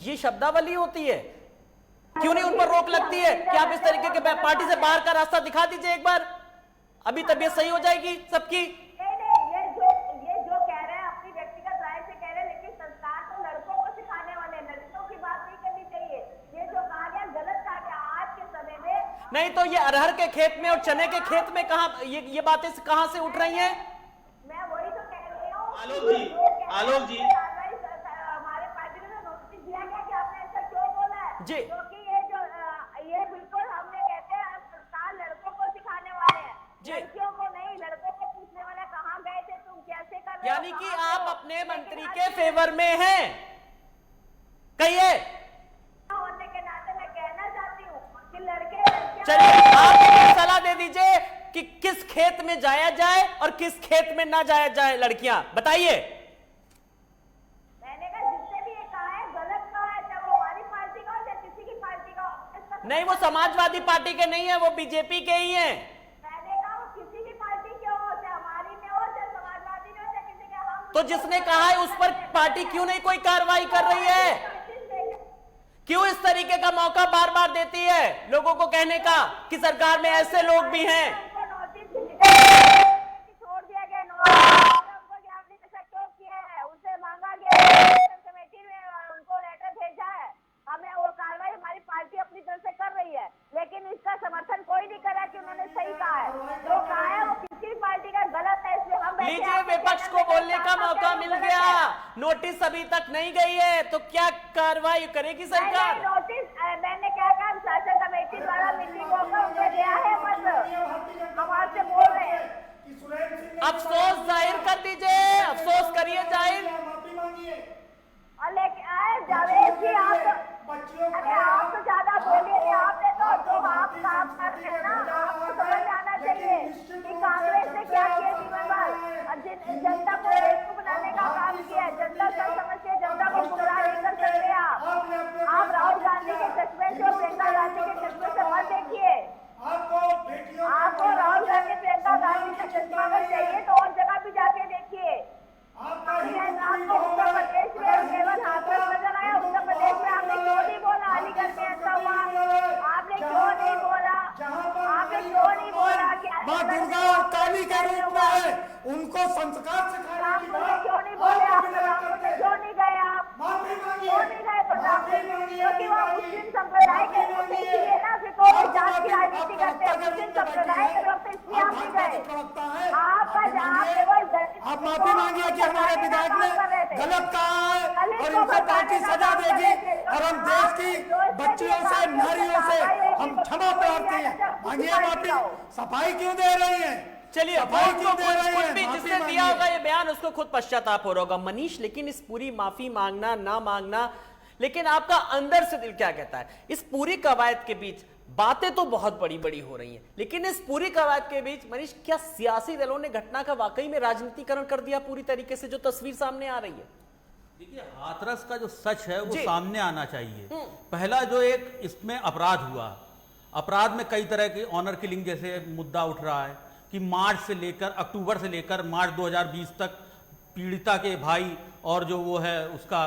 ये शब्दावली होती है, क्यों नहीं उन पर रोक लगती है कि आप इस तरीके के पार्टी से बाहर का रास्ता दिखा दीजिए एक बार, अभी तबीयत सही हो जाएगी सबकी।
ये जो कह रहे हैं अपनी व्यक्तिगत राय से कह रहे हैं, लेकिन संस्कार तो लड़कों को सिखाने वाले, लड़कियों की बात नहीं करनी चाहिए। ये जो कहानियां गलत कहानियां आज के समय में
नहीं तो ये अरहर के खेत में और चने के खेत में कहां ये बातें कहां से उठ रही हैं?
मैं वही तो कह रही हूँ।
आलोक जी
हमारे पार्टी ने नोटिस दिया गया कि आपने ऐसा क्यों बोला है
जी,
क्योंकि ये बिल्कुल हमने कहते हैं सरकार लड़कों को सिखाने वाले हैं, लड़कियों को नहीं। लड़कों को पूछने वाले कहाँ गए थे, तुम कैसे कर रहे हो,
यानी कि आप अपने मंत्री के फेवर में हैं, कहिए।
होने के नाते मैं कहना चाहती हूँ कि लड़के
चलिए आप एक सलाह दे दीजिए कि किस खेत में जाया जाए और किस खेत में ना जाया जाए, लड़कियां बताइए।
मैंने कहा जिससे भी ये कहा है गलत कहा है, चाहे वो हमारी पार्टी का हो चाहे किसी की पार्टी का हो।
नहीं, वो समाजवादी पार्टी के नहीं है, वो बीजेपी के ही हैं।
मैंने कहा वो किसी भी पार्टी के हो, चाहे हमारी में हो, चाहे समाजवादी में हो, चाहे किसी के, हम
तो जिसने कहा है उस पर पार्टी क्यों नहीं कोई कार्रवाई कर रही है? क्यों इस तरीके का मौका बार बार देती है लोगों को कहने का कि सरकार में ऐसे लोग भी हैं?
छोड़ दिया गया, आपने ऐसा क्यों किया है, उनसे मांगा गया, कमेटी में उनको लेटर भेजा है, हमें वो कार्रवाई हमारी पार्टी अपनी तरफ से कर रही है, लेकिन इसका समर्थन कोई नहीं करा कि उन्होंने सही कहा है। जो कहा है वो किसी पार्टी का गलत है, इसलिए हम
लीजिए, विपक्ष को बोलने का मौका मिल गया, नोटिस अभी तक नहीं गई है, तो क्या कार्रवाई करेगी सरकार?
नोटिस मैंने क्या कहा, शासन कमेटी द्वारा मीटिंग होकर उन्हें दिया है, बस हम आपसे बोल रहे हैं।
अफसोस जाहिर कर दीजिए, अफसोस करिए जाहिर।
और लेकिन जावेद जी आप तो ज्यादा बोलिए, आपने तो जो आप काम कर रहे हैं ना, आपको समझ आना चाहिए कि कांग्रेस ने क्या किया जीवन भर, जनता को बेवकूफ बनाने का काम किया है। जनता सब समझ के जनता को गुमराह नहीं कर सकते आप राहुल गांधी के चश्मे से और प्रियंका गांधी के चश्मे से मत देखिए। आपको राहुल गांधी प्रियंका गांधी का चश्मा अगर चाहिए तो और जगह भी जाके देखिए। आपको उत्तर प्रदेश में केवल हाथरस नजर आया, उत्तर प्रदेश में आपने क्यों नहीं बोला अलीगढ़ में ऐसा हुआ, आपने क्यों नहीं बोला, आपने क्यों नहीं बोला कि
माँ दुर्गा और काली के रूप में है, उनको संस्कार सिखाने की बात
क्यों नहीं बोले, आपने क्यों नहीं गए, आप क्यों नहीं गए क्योंकि वो मुस्लिम संप्रदाय के लोग इसलिए ना, फिर तो जात की राजनीति करते हैं, मुस्लिम संप्रदाय के लोग तो इसलिए आप नहीं गए। आपका जहाँ केवल
आप माफी मांगिए कि हमारे विधायक ने गलत कहा है और इनको पार्टी सजा देगी और हम देश की बच्चियों से, नारियों से हम क्षमा प्रार्थी हैं, मांगिए माफी। सफाई क्यों दे रही है?
चलिए, जिसने दिया होगा ये बयान उसको खुद पश्चाताप हो रहा होगा मनीष, लेकिन इस पूरी माफी मांगना ना मांगना, लेकिन आपका अंदर से दिल क्या कहता है? इस पूरी कवायद के बीच बातें तो बहुत बड़ी बड़ी हो रही हैं, लेकिन इस पूरी कवायद के बीच मनीष, क्या सियासी दलों ने घटना का वाकई में राजनीतिकरण कर दिया पूरी तरीके से, जो तस्वीर सामने आ रही है?
देखिए, हाथरस का जो सच है वो सामने आना चाहिए। पहला जो एक इसमें अपराध हुआ, अपराध में कई तरह की ऑनर किलिंग जैसे मुद्दा उठ रहा है कि मार्च से लेकर अक्टूबर से लेकर मार्च 2020 तक पीड़िता के भाई और जो वो है उसका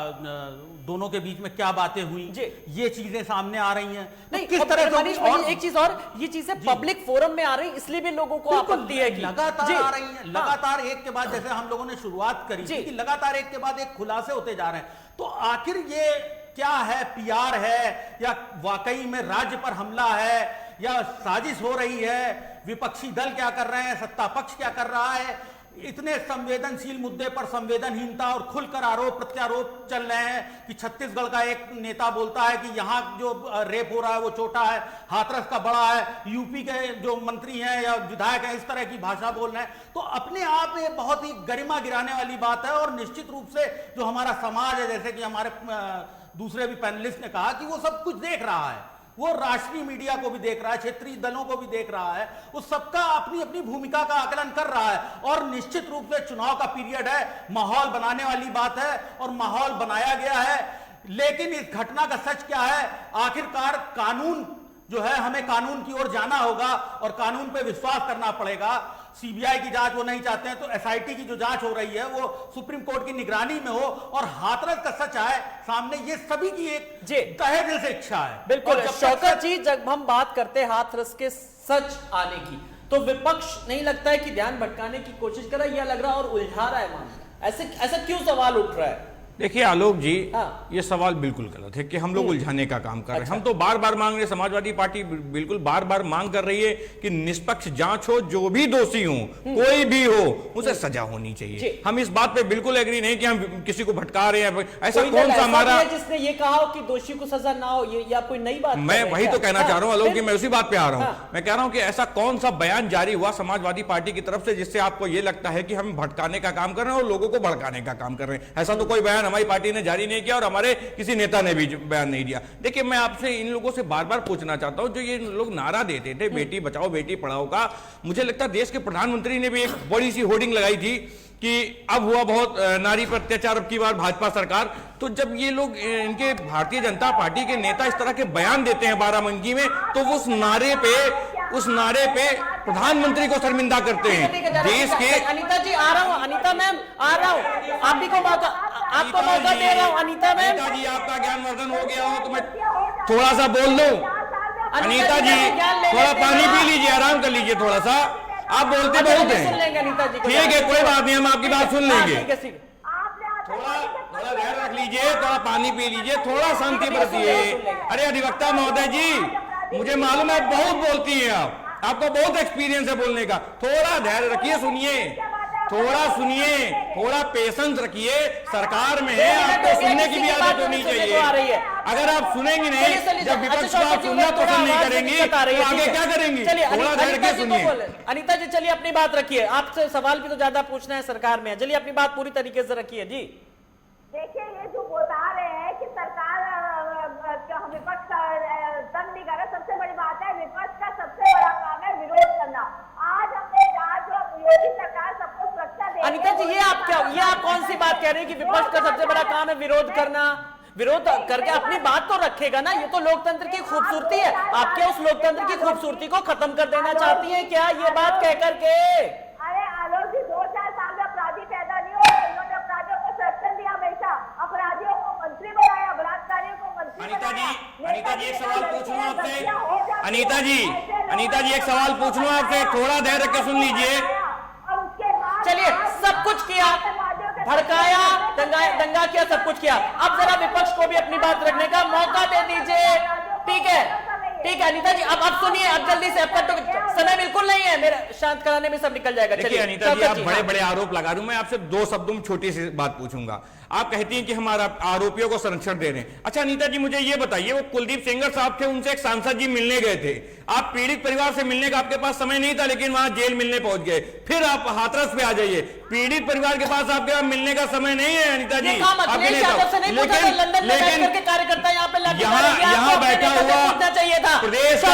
दोनों के बीच में क्या बातें हुई, ये चीजें सामने आ रही हैं।
नहीं, किस तरह से और एक चीज और, ये चीजें पब्लिक फोरम में आ रही, इसलिए भी लोगों को आपत्ति है कि
लगातार आ रही हैं, लगातार एक के बाद, जैसे हम लोगों ने शुरुआत करी थी कि लगातार एक के बाद एक खुलासे होते जा रहे हैं। तो आखिर ये क्या है, पीआर है या वाकई में राज्य पर हमला है या साजिश हो रही है? विपक्षी दल क्या कर रहे हैं, सत्ता पक्ष क्या कर रहा है? इतने संवेदनशील मुद्दे पर संवेदनहीनता और खुलकर आरोप प्रत्यारोप चल रहे हैं कि छत्तीसगढ़ का एक नेता बोलता है कि यहां जो रेप हो रहा है वो छोटा है, हाथरस का बड़ा है, यूपी के जो मंत्री हैं या विधायक हैं इस तरह की भाषा बोल रहे हैं। तो अपने आप में बहुत ही गरिमा गिराने वाली बात है और निश्चित रूप से जो हमारा समाज है, जैसे कि हमारे दूसरे भी पैनलिस्ट ने कहा कि वो सब कुछ देख रहा है, वो राष्ट्रीय मीडिया को भी देख रहा है, क्षेत्रीय दलों को भी देख रहा है, उस सबका अपनी अपनी भूमिका का आकलन कर रहा है। और निश्चित रूप से चुनाव का पीरियड है, माहौल बनाने वाली बात है और माहौल बनाया गया है। लेकिन इस घटना का सच क्या है? आखिरकार कानून जो है, हमें कानून की ओर जाना होगा और कानून पे विश्वास करना पड़ेगा। सीबीआई की जांच वो नहीं चाहते हैं तो एसआईटी की जो जांच हो रही है वो सुप्रीम कोर्ट की निगरानी में हो और हाथरस का सच आए सामने, ये सभी की एक तहे दिल से इच्छा है।
बिल्कुल शौकत जी, जब हम बात करते हैं हाथरस के सच आने की, तो विपक्ष नहीं लगता है कि ध्यान भटकाने की कोशिश कर रहा है, यह लग रहा है और उलझा रहा है मामला? ऐसा क्यों सवाल उठ रहा है?
देखिए आलोक जी, ये सवाल बिल्कुल गलत है कि हम लोग उलझाने का काम कर रहे हैं। हम तो बार बार मांग रहे हैं, समाजवादी पार्टी बिल्कुल बार बार मांग कर रही है कि निष्पक्ष जांच हो, जो भी दोषी हो, कोई भी हो, उसे सजा होनी चाहिए। हम इस बात पे बिल्कुल एग्री नहीं कि हम किसी को भटका रहे हैं। ऐसा कौन सा हमारा
जिसने ये कहा हो कि दोषी को सजा ना हो, ये आप कोई नई बात?
मैं वही तो कहना चाह रहा हूं आलोक जी, मैं उसी बात पे आ रहा हूं। मैं कह रहा हूं कि ऐसा कौन सा बयान जारी हुआ समाजवादी पार्टी की तरफ से जिससे आपको ये लगता है कि हम भटकाने का काम कर रहे हैं और लोगों को भड़काने का काम कर रहे हैं? ऐसा तो कोई बयान हमारी पार्टी ने जारी नहीं किया और हमारे किसी नेता ने भी बयान नहीं दिया। देखिए, मैं आपसे इन लोगों से बार बार पूछना चाहता हूं, जो ये लोग नारा देते थे बेटी बचाओ बेटी पढ़ाओ का, मुझे लगता है देश के प्रधानमंत्री ने भी एक बड़ी सी होर्डिंग लगाई थी कि अब हुआ बहुत नारी पर अत्याचार, अब की बार भाजपा सरकार। तो जब ये लोग, इनके भारतीय जनता पार्टी के नेता इस तरह के बयान देते हैं बाराबंकी में, तो उस नारे पे प्रधानमंत्री को शर्मिंदा करते हैं देश के।
अनीता जी आ रहा हूं, अनीता मैम आ रहा हूं, आपको मौका दे रहा हूं। अनीता मैम,
अनीता जी आपका ज्ञानवर्धन हो गया हो तो मैं थोड़ा सा बोल दूं। अनीता जी थोड़ा पानी पी लीजिए, आराम कर लीजिए थोड़ा सा, आप बोलते बहुत हैं। ठीक है, कोई बात नहीं, हम आपकी बात सुन लेंगे। थोड़ा धैर्य रख लीजिए, थोड़ा पानी पी लीजिए, थोड़ा शांति बरतिए। अरे अधिवक्ता महोदय जी, मुझे मालूम है बहुत बोलती हैं आपको बहुत एक्सपीरियंस है बोलने का। थोड़ा धैर्य रखिए, सुनिए, थोड़ा पेशेंस रखिए। सरकार में है, आपको सुनने की भी आदत होनी चाहिए। अगर आप सुनेंगे नहीं, जब विपक्ष को आप सुनना पसंद नहीं करेंगी तो आगे क्या करेंगे? थोड़ा धैर्य रखिए, सुनिए।
अनीता जी चलिए अपनी बात रखिए, आपसे सवाल भी तो ज्यादा पूछना है सरकार में, चलिए अपनी बात पूरी तरीके से रखिए जी।
देखिए, ये जो बता रहे हैं कि सरकार विपक्ष तंग नहीं कर रहा, सबसे बड़ी बात है विपक्ष का सबसे बड़ा काम है विरोध करना। आज हमने योगी सरकार सबको सुरक्षा दे।
अनीता जी, ये आप कौन सी बात कह रहे हैं कि विपक्ष का सबसे बड़ा काम है विरोध करना? विरोध करके अपनी बात तो रखेगा ना, ये तो लोकतंत्र की खूबसूरती है। आप क्या उस लोकतंत्र की खूबसूरती को खत्म कर देना चाहती हैं क्या, ये बात कह करके?
अरे आलोक जी, 2-4 साल में अपराधी पैदा नहीं हुए, इन्होंने अपराधियों को संरक्षण दिया, हमेशा अपराधियों को मंत्री बनाया, बलात्कारियों को मंत्री बनाया।
अनीता जी एक सवाल पूछ लूं आपसे। अनीता जी एक सवाल पूछ लूं आपसे, थोड़ा धैर्य रख के सुन लीजिए।
चलिए, सब कुछ किया, भड़काया, दंगा किया, सब कुछ किया, अब जरा विपक्ष को भी अपनी बात रखने का मौका दे दीजिए। ठीक है अनीता जी, अब सुनिए, अब जल्दी से, अब तो समय बिल्कुल नहीं है, मेरा शांत कराने में सब निकल जाएगा।
देखिए अनीता जी, आप बड़े बड़े आरोप लगा रहे हो, मैं आपसे 2 शब्दों में छोटी सी बात पूछूंगा। आप कहती हैं कि हमारा आरोपियों को संरक्षण दे रहे हैं। अच्छा अनीता जी, मुझे ये बताइए, वो कुलदीप सेंगर साहब थे, उनसे एक सांसद जी मिलने गए थे, आप पीड़ित परिवार से मिलने का आपके पास समय नहीं था, लेकिन वहां जेल मिलने पहुंच गए। फिर आप हाथरस पे आ जाइए, पीड़ित परिवार के पास आपके पास मिलने का समय नहीं है अनीता जी।
यहाँ बैठा हुआ चाहिए था
प्रदेश का,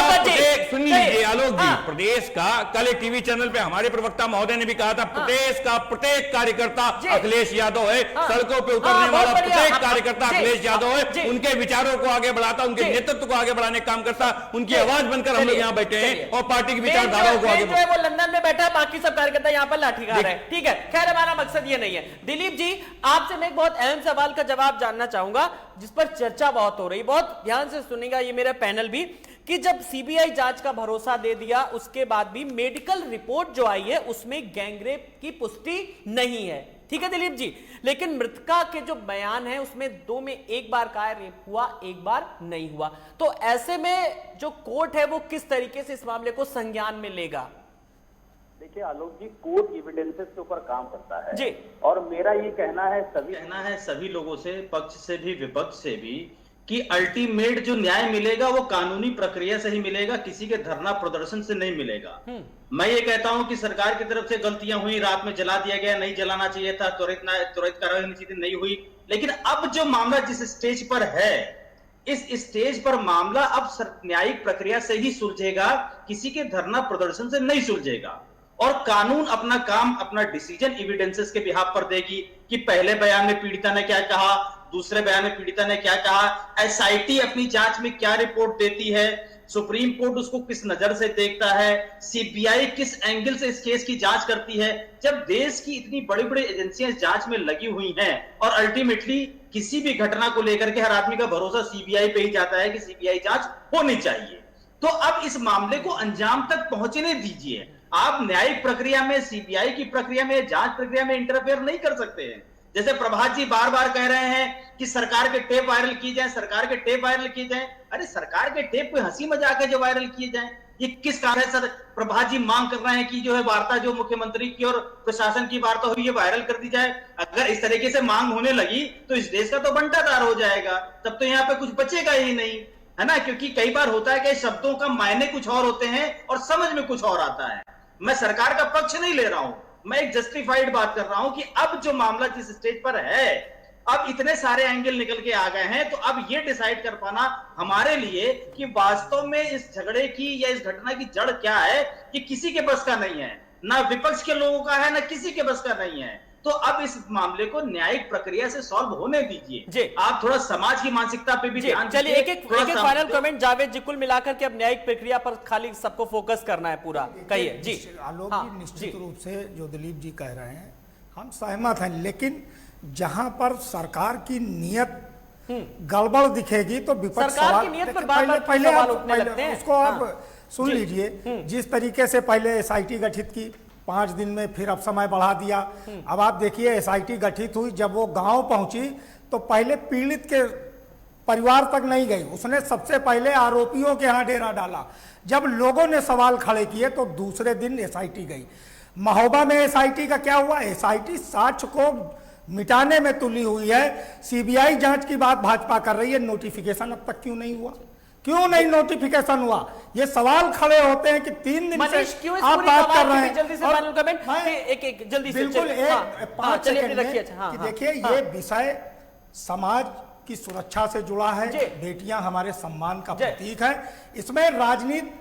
सुन लीजिए आलोक जी, प्रदेश का, कल एक टीवी चैनल पे हमारे प्रवक्ता महोदय ने भी कहा था, प्रदेश का प्रत्येक कार्यकर्ता अखिलेश यादव है, सड़कों पे उतरने वाला प्रत्येक कार्यकर्ता अखिलेश यादव है, उनके विचारों को आगे बढ़ाता, उनके नेतृत्व को आगे बढ़ाने का काम करता, उनकी आवाज बनकर हम लोग यहाँ बैठे हैं और पार्टी की विचारधाराओं को आगे बढ़ा।
वो लंदन में बैठा है, बाकी सब कार्यकर्ता यहाँ पर लाठी खा रहे हैं। ठीक है, खैर हमारा मकसद ये नहीं है। दिलीप जी, आपसे मैं एक बहुत अहम सवाल का जवाब जानना चाहूंगा, जिस पर चर्चा बहुत हो रही, बहुत ध्यान से सुनेगा ये मेरा पैनल भी, कि जब सीबीआई जांच का भरोसा दे दिया, उसके बाद भी मेडिकल रिपोर्ट जो आई है उसमें गैंगरेप की पुष्टि नहीं है। ठीक है दिलीप जी, लेकिन मृतका के जो बयान है उसमें 2 में 1 बार कहा रेप हुआ, 1 बार नहीं हुआ। तो ऐसे में जो कोर्ट है वो किस तरीके से इस मामले को संज्ञान में लेगा?
देखिए आलोक जी, कोर्ट एविडेंसेस के ऊपर काम करता है
जी,
और मेरा ये कहना है सभी लोगों से, पक्ष से भी विपक्ष से भी, कि अल्टीमेट जो न्याय मिलेगा वो कानूनी प्रक्रिया से ही मिलेगा, किसी के धरना प्रदर्शन से नहीं मिलेगा। मैं ये कहता हूं कि सरकार की तरफ से गलतियां हुई, रात में जला दिया गया, नहीं जलाना चाहिए था, त्वरित कार्रवाई होनी चाहिए, नहीं हुई। लेकिन अब जो मामला जिस स्टेज पर है, इस स्टेज पर मामला अब न्यायिक प्रक्रिया से ही सुलझेगा, किसी के धरना प्रदर्शन से नहीं सुलझेगा। और कानून अपना काम, अपना डिसीजन एविडेंसेस के बिहाफ पर देगी कि पहले बयान में पीड़िता ने क्या कहा, दूसरे बयान में पीड़िता ने क्या कहा, एसआईटी अपनी जांच में क्या रिपोर्ट देती है, सुप्रीम कोर्ट उसको किस नजर से देखता है, सीबीआई किस एंगल से इस केस की जांच करती है। जब देश की इतनी बड़ी बड़ी एजेंसियां इस जांच में लगी हुई हैं और अल्टीमेटली किसी भी घटना को लेकर के हर आदमी का भरोसा सीबीआई पे ही जाता है कि सीबीआई जांच होनी चाहिए, तो अब इस मामले को अंजाम तक पहुंचने दीजिए। आप न्यायिक प्रक्रिया में, सीबीआई की प्रक्रिया में, जांच प्रक्रिया में इंटरफेयर नहीं कर सकते हैं। जैसे प्रभात जी बार बार कह रहे हैं कि सरकार के टेप वायरल किए जाएं, सरकार के टेप वायरल किए जाएं। अरे सरकार के टेप कोई हंसी मजाक है जो वायरल किए जाएं? ये किस कारण है सर? प्रभात जी मांग कर रहे हैं कि जो है वार्ता जो मुख्यमंत्री की और प्रशासन की वार्ता हुई है वायरल कर दी जाए। अगर इस तरीके से मांग होने लगी तो इस देश का तो बंटाधार हो जाएगा, तब तो यहाँ पे कुछ बचेगा ही नहीं, है ना? क्योंकि कई बार होता है कि शब्दों का मायने कुछ और होते हैं और समझ में कुछ और आता है। मैं सरकार का पक्ष नहीं ले रहा हूं, मैं एक जस्टिफाइड बात कर रहा हूं कि अब जो मामला जिस स्टेज पर है, अब इतने सारे एंगल निकल के आ गए हैं, तो अब ये डिसाइड कर पाना हमारे लिए कि वास्तव में इस झगड़े की या इस घटना की जड़ क्या है, कि किसी के बस का नहीं है, ना विपक्ष के लोगों का है, ना किसी के बस का नहीं है। तो अब इस मामले को न्यायिक प्रक्रिया से सॉल्व होने दीजिए। आप थोड़ा समाज की मानसिकता पे भी ध्यान
दीजिए। चलिए एक फाइनल कमेंट जावेद जी, कुल मिलाकर के अब न्यायिक प्रक्रिया पर खाली सबको फोकस करना है पूरा, कहिए जी।
आलोक जी, निश्चित रूप से जो दिलीप जी कह रहे हैं हम सहमत हैं, लेकिन जहां पर सरकार की नियत गड़बड़ दिखेगी तो विपक्ष
सरकार की नियत पर
पहले उसको आप सुन लीजिए। जिस तरीके से पहले एसआईटी गठित की 5 दिन में, फिर अब समय बढ़ा दिया। अब आप देखिए एसआईटी गठित हुई, जब वो गांव पहुंची तो पहले पीड़ित के परिवार तक नहीं गई, उसने सबसे पहले आरोपियों के यहाँ डेरा डाला। जब लोगों ने सवाल खड़े किए तो दूसरे दिन एसआईटी गई। महोबा में एसआईटी का क्या हुआ? एसआईटी साक्ष्य को मिटाने में तुली हुई है। सीबीआई जांच की बात भाजपा कर रही है, नोटिफिकेशन अब तक क्यों नहीं हुआ? क्यों नहीं नोटिफिकेशन हुआ? ये सवाल खड़े होते हैं कि 3 दिन से आप बात कर रहे हैं।
जल्दी से फाइनल कमेंट, एक जल्दी से
बिल्कुल 5 सेकंड में कि देखिए ये विषय समाज की सुरक्षा से जुड़ा है, बेटियां हमारे सम्मान का प्रतीक है, इसमें राजनीति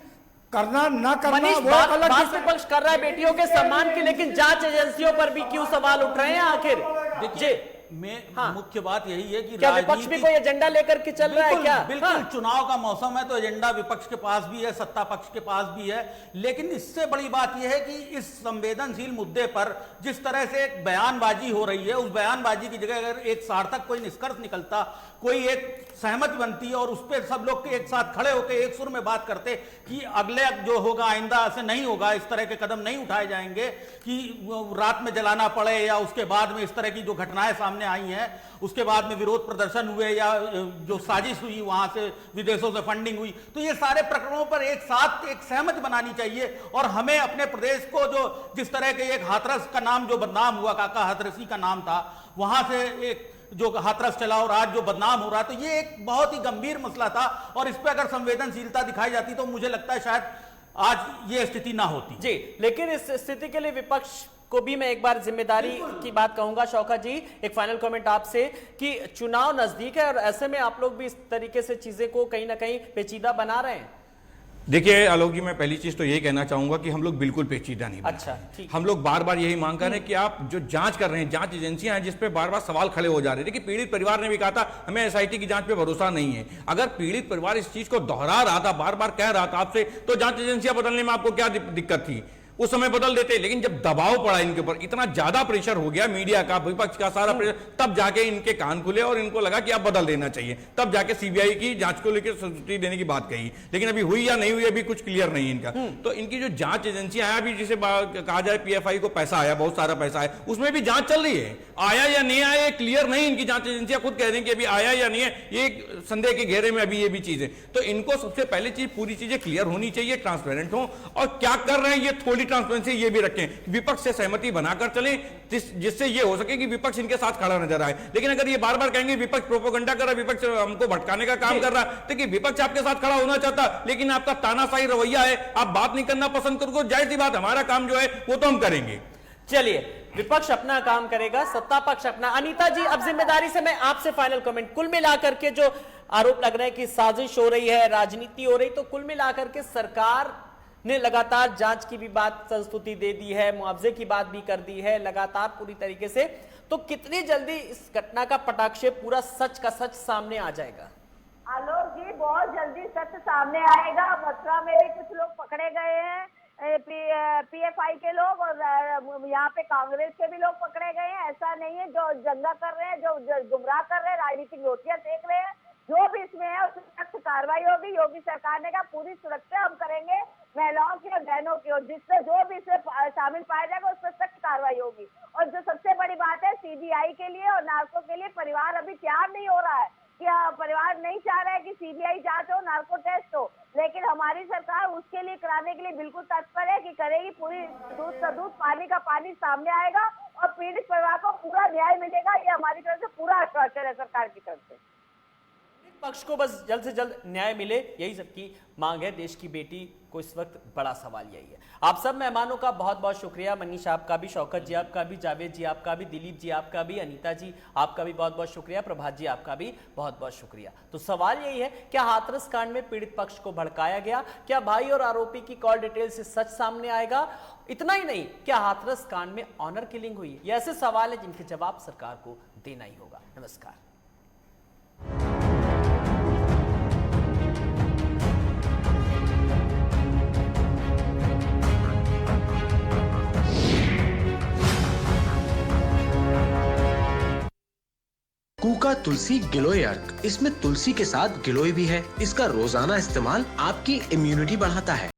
करना ना करना वो अलग
विपक्ष कर रहा है बेटियों के सम्मान की, लेकिन जांच एजेंसियों पर भी क्यों सवाल उठ रहे हैं आखिर?
देखिए मुख्य बात यही है कि
क्या विपक्ष भी कोई एजेंडा लेकर के चल रहा है क्या?
बिल्कुल चुनाव का मौसम है तो एजेंडा विपक्ष के पास भी है, सत्ता पक्ष के पास भी है, लेकिन इससे बड़ी बात यह है कि इस संवेदनशील मुद्दे पर जिस तरह से एक बयानबाजी हो रही है, उस बयानबाजी की जगह अगर एक सार्थक कोई निष्कर्ष निकलता, कोई एक सहमति बनती और उस पर सब लोग के एक साथ खड़े होकर एक सुर में बात करते कि अगले जो होगा आइंदा ऐसे नहीं होगा, इस तरह के कदम नहीं उठाए जाएंगे कि रात में जलाना पड़े, या उसके बाद में इस तरह की जो घटनाएं सामने आई हैं, उसके बाद में विरोध प्रदर्शन हुए या जो साजिश हुई वहां से विदेशों से फंडिंग हुई, तो ये सारे प्रकरणों पर एक साथ एक सहमति बनानी चाहिए। और हमें अपने प्रदेश को जो जिस तरह के एक हाथरस का नाम जो बदनाम हुआ, काका हाथरसी का नाम था, वहां से एक जो हाथरस चला और आज जो बदनाम हो रहा, तो ये एक बहुत ही गंभीर मसला था और इस पर अगर संवेदनशीलता दिखाई जाती तो मुझे लगता है शायद आज ये स्थिति ना होती।
जी, लेकिन इस स्थिति के लिए विपक्ष को भी मैं एक बार जिम्मेदारी की बात कहूंगा। शौकत जी, एक फाइनल कमेंट आपसे कि चुनाव नजदीक है और ऐसे में आप लोग भी इस तरीके से चीजें को कहीं ना कहीं पेचीदा बना रहे हैं।
देखिए आलोक जी, मैं पहली चीज तो यही कहना चाहूंगा कि हम लोग बिल्कुल पेचीदा नहीं बना।
अच्छा, ठीक।
हम लोग बार बार यही मांग कर रहे हैं कि आप जो जांच कर रहे हैं, जांच एजेंसियां हैं जिस पे बार बार सवाल खड़े हो जा रहे हैं। देखिए पीड़ित परिवार ने भी कहा था हमें एसआईटी की जांच पे भरोसा नहीं है। अगर पीड़ित परिवार इस चीज को दोहरा रहा था, बार बार कह रहा था आपसे, तो जांच एजेंसियां बदलने में आपको क्या दिक्कत थी? उस समय बदल देते। लेकिन जब दबाव पड़ा इनके ऊपर, इतना ज्यादा प्रेशर हो गया मीडिया का, विपक्ष का सारा प्रेशर, तब जाके इनके कान खुले और इनको लगा कि अब बदल देना चाहिए। तब जाके सीबीआई की जांच को लेकर स्वीकृति देने की बात कही। लेकिन अभी हुई या नहीं हुई अभी कुछ क्लियर नहीं इनका। तो इनकी जो जांच एजेंसियां हैं, अभी जिसे कहा जाए पीएफआई को पैसा आया, बहुत सारा पैसा है, उसमें भी जांच चल रही है। आया या नहीं आया क्लियर नहीं। इनकी जांच एजेंसियां खुद कह रही हैं कि अभी आया या नहीं है, ये संदेह के घेरे में अभी ये भी चीज है। तो इनको सबसे पहले चीज पूरी चीजें क्लियर होनी चाहिए, ट्रांसपेरेंट हो, और क्या कर रहे हैं ये थोड़ी ट्रांसपेरेंसी ये भी रखें, विपक्ष से सहमति बनाकर चलें, जिससे ये हो सके कि विपक्ष इनके साथ खड़ा नजर आए। लेकिन अगर ये बार बार कहेंगे विपक्ष प्रोपेगेंडा कर रहा है, विपक्ष हमको भटकाने का काम कर रहा है, देखिए विपक्ष आपके साथ खड़ा होना चाहता, लेकिन आपका तानाशाही रवैया है, आप बात नहीं करना पसंद करोगे, जाहिर सी बात हमारा काम जो है वो तो हम करेंगे।
चलिए, विपक्ष अपना काम करेगा, सत्ता पक्ष अपना। अनीता जी, अब जिम्मेदारी से मैं आपसे फाइनल कमेंट, कुल मिलाकर के जो आरोप लग रहे हैं कि साजिश हो रही है, राजनीति हो रही, तो कुल मिलाकर के सरकार ने लगातार जांच की भी बात संस्तुति दे दी है, मुआवजे की बात भी कर दी है लगातार पूरी तरीके से। तो कितनी जल्दी इस घटना का पटाक्षेप पूरा सच का सच सामने आ जाएगा?
आलोक जी, बहुत जल्दी सच सामने आएगा। मथुरा में भी कुछ लोग पकड़े गए हैं, पीएफआई के लोग, और यहाँ पे कांग्रेस के भी लोग पकड़े गए हैं। ऐसा नहीं है जो दंगा कर रहे हैं, जो गुमराह कर रहे हैं, राजनीतिक रोटियां सेक रहे हैं, जो भी इसमें है उसमें सख्त कार्रवाई होगी। योगी सरकार ने कहा पूरी सुरक्षा हम करेंगे महिलाओं की और बहनों की, और जिससे जो भी इसमें शामिल पाया जाएगा उस पर सख्त कार्रवाई होगी। और जो सबसे बड़ी बात है, सीबीआई के लिए और नार्को के लिए परिवार अभी तैयार नहीं हो रहा है कि परिवार नहीं चाह रहा है कि सीबीआई जांच हो, नार्को टेस्ट हो, लेकिन हमारी सरकार उसके लिए कराने के लिए बिल्कुल तत्पर है कि करेगी। पूरी दूध का दूध, पानी का पानी सामने आएगा और पीड़ित परिवार को पूरा न्याय मिलेगा। ये हमारी तरफ से पूरा आश्वासन है सरकार की तरफ से।
पक्ष को बस जल्द से जल्द न्याय मिले, यही सबकी मांग है। देश की बेटी को इस वक्त बड़ा सवाल यही है। आप सब मेहमानों का बहुत बहुत शुक्रिया। मनीष आपका भी, शौकत जी आपका भी, जावेद जी आपका भी, दिलीप जी आपका भी, अनीता जी आपका भी बहुत बहुत शुक्रिया, प्रभात जी आपका भी बहुत बहुत शुक्रिया। तो सवाल यही है, क्या हाथरस कांड में पीड़ित पक्ष को भड़काया गया? क्या भाई और आरोपी की कॉल डिटेल से सच सामने आएगा? इतना ही नहीं, क्या हाथरस कांड में ऑनर किलिंग हुई? ये ऐसे सवाल है जिनके जवाब सरकार को देना ही होगा। नमस्कार।
कूका तुलसी गिलोय अर्क, इसमें तुलसी के साथ गिलोय भी है। इसका रोजाना इस्तेमाल आपकी इम्यूनिटी बढ़ाता है।